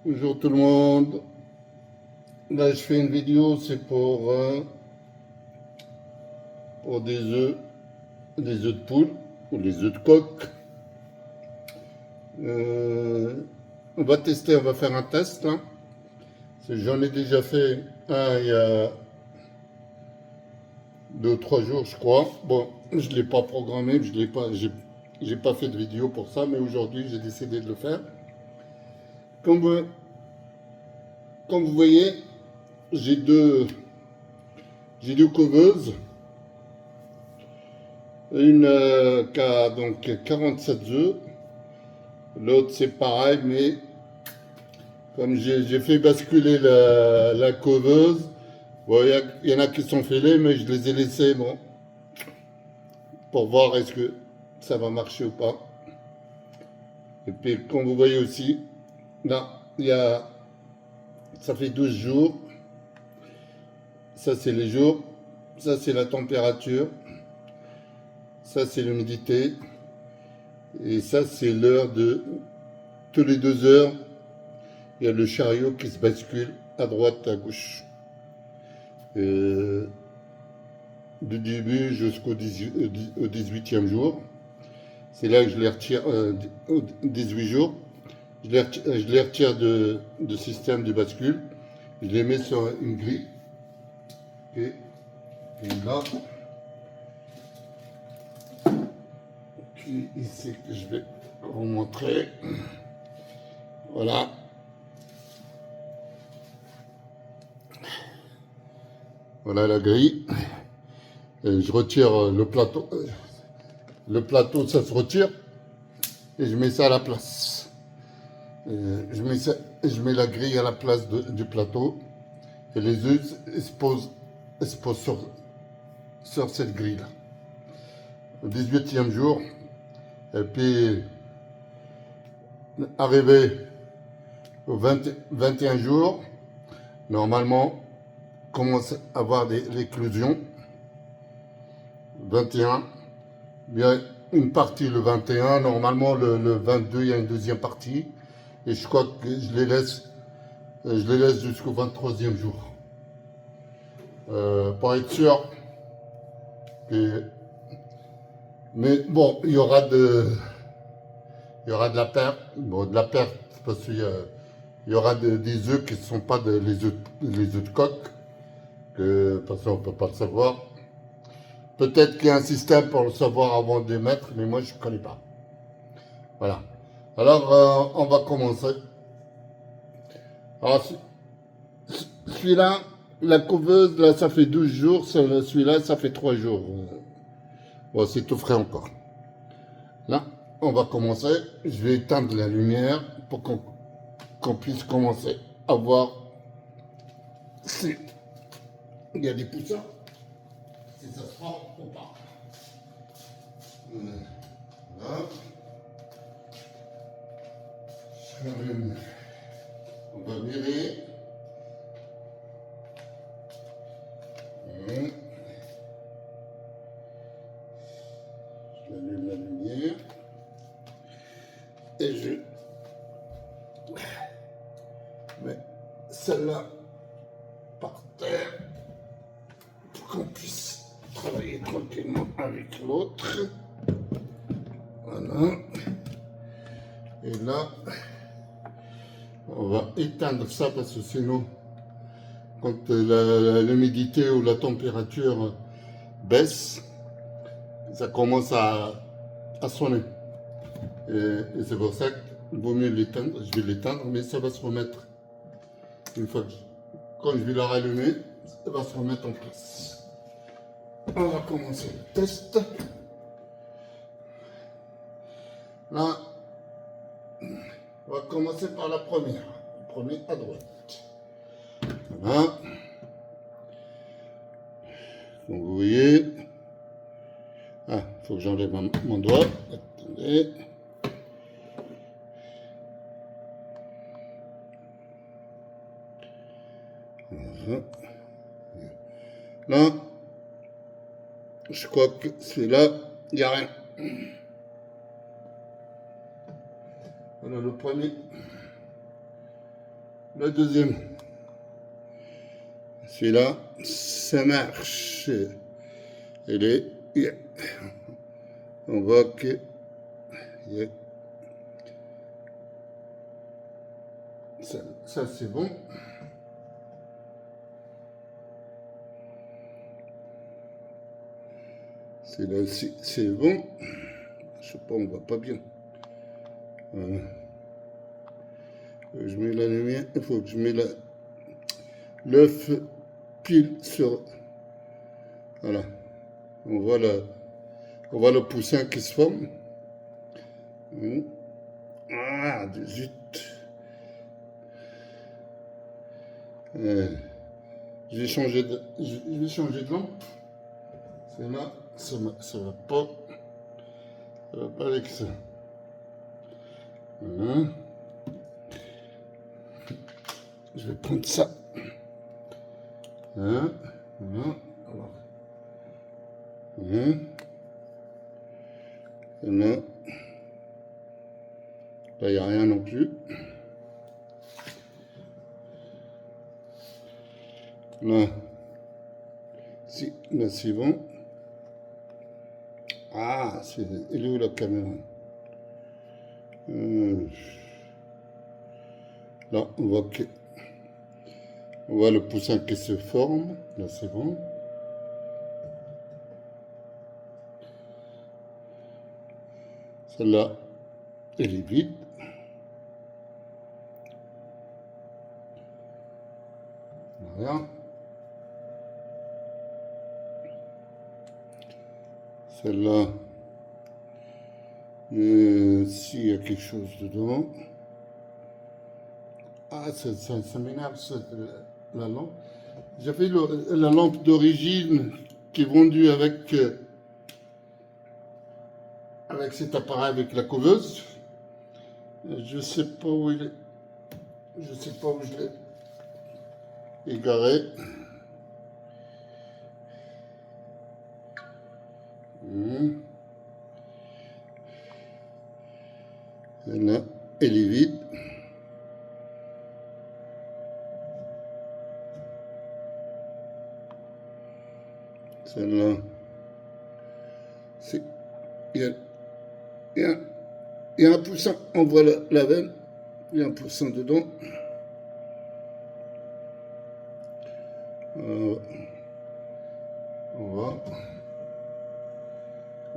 Bonjour tout le monde. Là, je fais une vidéo, c'est pour des œufs de poule ou des œufs de coq. On va tester, on va faire un test là. J'en ai déjà fait un il y a 2 ou 3 jours, je crois. Bon, je ne l'ai pas programmé, j'ai pas fait de vidéo pour ça, mais aujourd'hui, j'ai décidé de le faire. Comme vous, comme vous voyez, j'ai deux, j'ai deux coveuses. Une qui a donc 47 œufs. L'autre c'est pareil, mais comme j'ai fait basculer la coveuse, bon, il y en a qui sont fêlés, mais je les ai laissés bon, pour voir est-ce que ça va marcher ou pas. Et puis comme vous voyez aussi, là, ça fait 12 jours. Ça c'est les jours, ça c'est la température, ça c'est l'humidité, et ça c'est l'heure de... Tous les 2 heures, il y a le chariot qui se bascule à droite, à gauche. Du début jusqu'au 18e jour. C'est là que je les retire, au 18 jours. Je les retire de système de bascule. Je les mets sur une grille. Et là, ici, je vais vous montrer. Voilà. Voilà la grille. Et je retire le plateau. Le plateau, ça se retire. Et je mets ça à la place. Je mets la grille à la place du plateau. Et les œufs se posent sur cette grille-là. Au 18e jour. Et puis, arrivé au 21 jours, normalement, commence à avoir l'éclosion. 21, il y a une partie le 21, normalement le 22, il y a une deuxième partie. Et je crois que je les laisse jusqu'au 23e jour. Pour être sûr. Mais bon, il y aura de la perte. Bon, de la perte, parce qu'il y aura des œufs qui ne sont pas les œufs de coq. Que, parce qu'on ne peut pas le savoir. Peut-être qu'il y a un système pour le savoir avant de les mettre, mais moi je ne connais pas. Voilà. Alors, on va commencer. Alors, celui-là, la couveuse, là, ça fait 12 jours. Celui-là, ça fait 3 jours. Bon, c'est tout frais encore. Là, on va commencer. Je vais éteindre la lumière pour qu'on puisse commencer à voir si il y a des poussins, si ça se prend ou pas. Voilà. On va virer. J'allume la lumière. Et je mets celle-là par terre pour qu'on puisse travailler tranquillement avec l'autre. Voilà. Et là, on va éteindre ça parce que sinon, quand l'humidité ou la température baisse, ça commence à sonner. Et c'est pour ça qu'il vaut mieux l'éteindre. Je vais l'éteindre, mais ça va se remettre. Une fois quand je vais la rallumer, ça va se remettre en place. On va commencer le test. Là, on va commencer par la première. La première à droite. Voilà. Donc vous voyez. Ah, il faut que j'enlève mon doigt. Attendez. Voilà. Là, je crois que celui-là, il n'y a rien. Voilà le premier. Le deuxième. Celui-là, ça marche. Il est. Yeah. On voit que. Yeah. Ça c'est bon. Celui-là aussi, c'est bon. Je sais pas, on voit pas bien. Je mets la lumière. Il faut que je mette l'œuf pile sur. Voilà. On voit le poussin qui se forme. Ah, zut. Je vais changer de lampe. C'est là, ça va pas avec ça. Voilà. Je vais prendre ça. Voilà. Voilà. Alors. Voilà. Et là, il n'y a rien non plus. Là, si, là c'est bon. Ah, elle est où la caméra? Là, on voit le poussin qui se forme. Là, c'est bon. Celle-là, elle est vide. Voilà. Celle-là, s'il y a quelque chose dedans. Ah, ça m'énerve, la lampe. J'avais la lampe d'origine qui est vendue avec cet appareil, avec la couveuse. Je sais pas où il est. Je sais pas où je l'ai égaré. Là, elle est vide. Celle-là, il y a un poussin, on voit la veine, il y a un poussin dedans. On voit.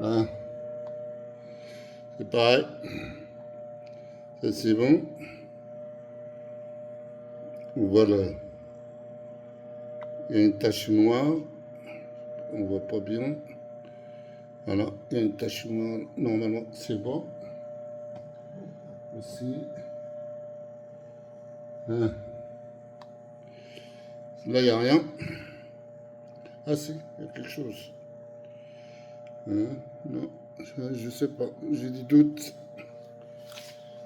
Là, c'est pareil. Ça c'est bon. On voit là, il y a une tache noire. On voit pas bien. Voilà, il y a une tache noire. Normalement, c'est bon. Aussi. Là, il n'y a rien. Ah si, il y a quelque chose. Non, je sais pas. J'ai des doutes.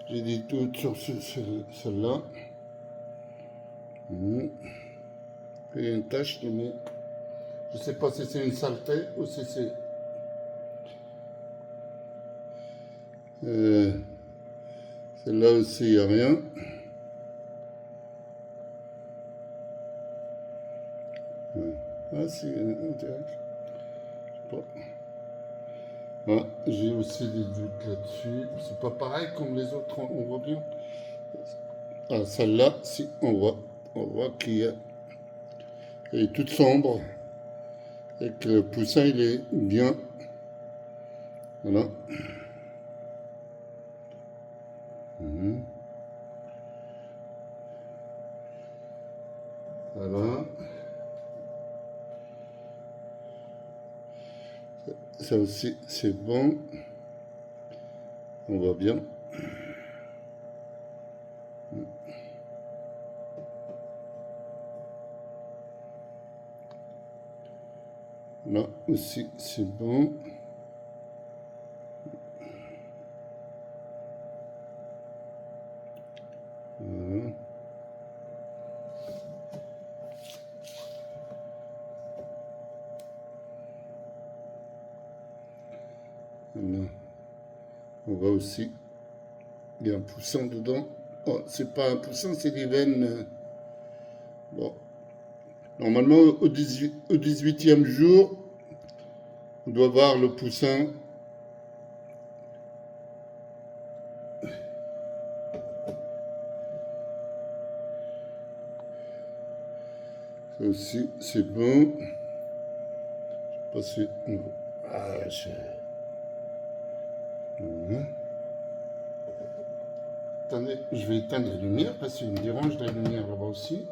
J'ai des doutes sur celle-là. Il y a une tache, mais je sais pas si c'est une saleté ou si c'est... Celle-là aussi, il n'y a rien. Ah si, on dirait. Je sais pas. Ah, j'ai aussi des doutes là-dessus. C'est pas pareil comme les autres, on voit bien. Ah, celle-là, si, on voit qu'elle est toute sombre. Et que le poussin, il est bien. Voilà. Voilà. Ça aussi, c'est bon. On voit bien. Là aussi, c'est bon. Voilà. Voilà. On voit aussi, il y a un poussin dedans. Oh, c'est pas un poussin, c'est des veines. Bon, normalement, au 18e jour, on doit voir le poussin. Ça aussi, c'est bon. Je sais pas si... Ah, Voilà. Attendez, je vais éteindre la lumière parce qu'il me dérange la lumière là-bas aussi.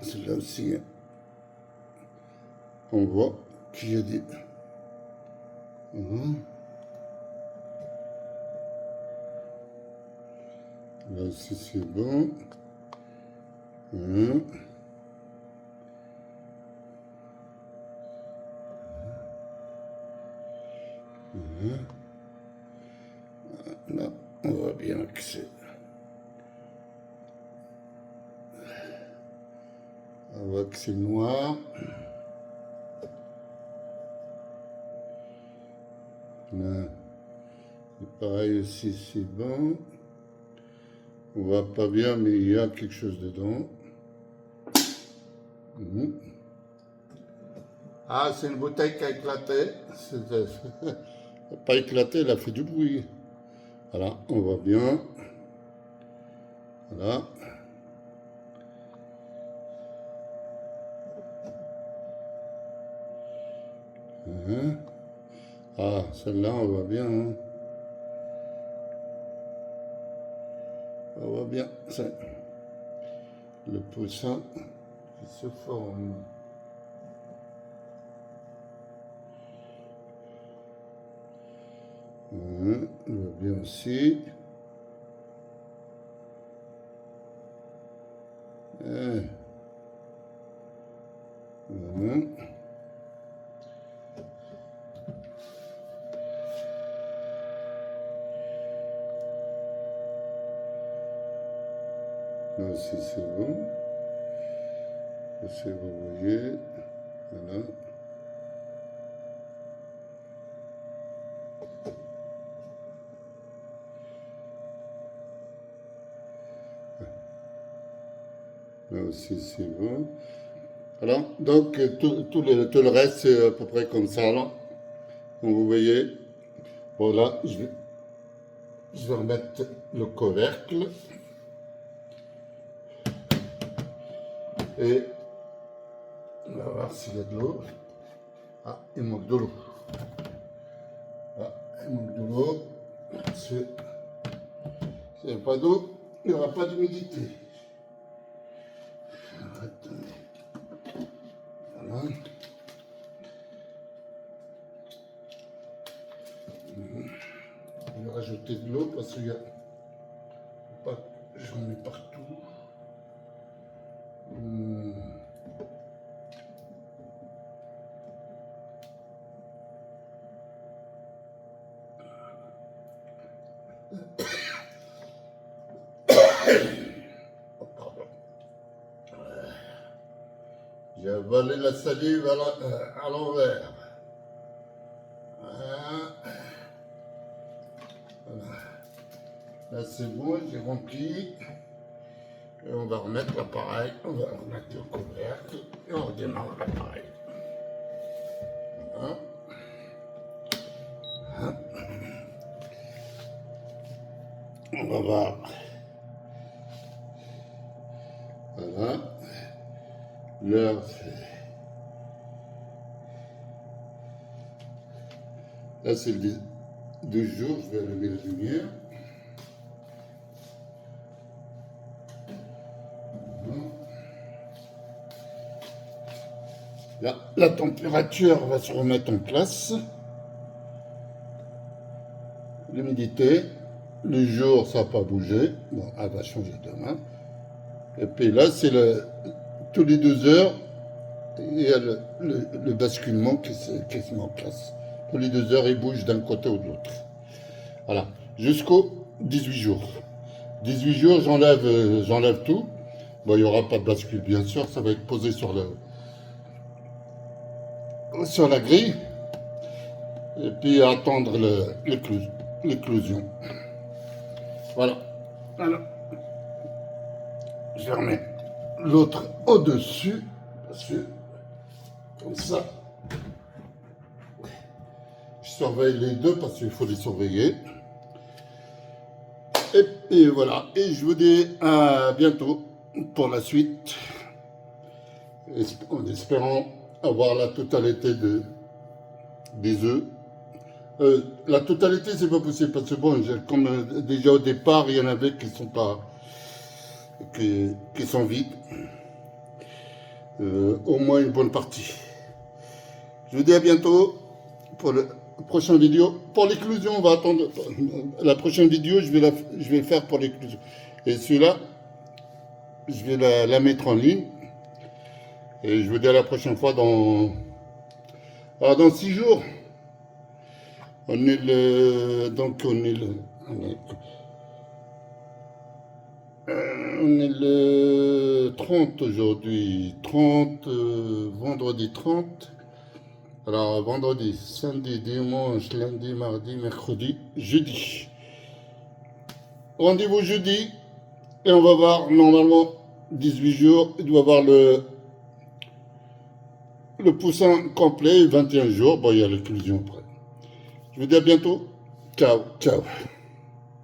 C'est là aussi, on voit qu'il y a des... Là aussi c'est bon. Là, on voit bien que c'est... On voit que c'est noir. Là, pareil aussi, c'est bon. On voit pas bien, mais il y a quelque chose dedans. Ah, c'est une bouteille qui a éclaté. Elle n'a pas éclaté, elle a fait du bruit. Voilà, on voit bien. Voilà. Ah, celle-là, on voit bien. On voit bien. C'est le poussin qui se forme. On voit bien aussi. Voilà. Là aussi c'est bon. Aussi vous voyez. Voilà. Là aussi c'est bon. Alors, donc tout le reste c'est à peu près comme ça là. Comme vous voyez. Voilà, je vais remettre le couvercle. Et on va voir s'il y a de l'eau. Ah, il manque de l'eau. Ah, il manque de l'eau. S'il n'y a pas d'eau, il n'y aura pas d'humidité. Voilà. Je vais rajouter de l'eau parce qu'il y a pas, j'en mets partout. Oh, pardon. J'ai avalé la salive à l'envers. Voilà. Là c'est bon, j'ai rempli. Et on va remettre l'appareil, on va remettre le couvercle et on redémarre l'appareil. Voilà. On va voir. Voilà. L'heure c'est... Là c'est le 2 jours, je vais allumer la lumière. Là, la température va se remettre en place. L'humidité, le jour, ça n'a pas bougé. Bon, elle va changer demain. Et puis là, c'est tous les 2 heures, il y a le basculement qui se met en place. tous les 2 heures, il bouge d'un côté ou de l'autre. Voilà, jusqu'au 18 jours. 18 jours, j'enlève tout. Bon, il n'y aura pas de bascule, bien sûr, ça va être posé sur la grille. Et puis attendre l'éclosion. Voilà. Alors, je remets l'autre au-dessus, comme ça. Je surveille les deux parce qu'il faut les surveiller. Et puis voilà. Et je vous dis à bientôt pour la suite. En espérant avoir la totalité des œufs. La totalité, c'est pas possible parce que bon, comme déjà au départ, il y en avait qui sont pas, qui sont vides. Au moins une bonne partie. Je vous dis à bientôt pour la prochaine vidéo. Pour l'éclosion, on va attendre. La prochaine vidéo, je vais faire pour l'éclosion. Et celui-là, je vais la mettre en ligne. Et je vous dis à la prochaine fois dans 6 jours. On est le on est le 30 aujourd'hui, 30 vendredi 30. Alors vendredi, samedi, dimanche, lundi, mardi, mercredi, jeudi. Rendez-vous jeudi et on va voir normalement 18 jours. Il doit avoir le poussin complet, 21 jours. Bon, il y a l'éclosion après. Je vous dis à bientôt. Ciao, ciao.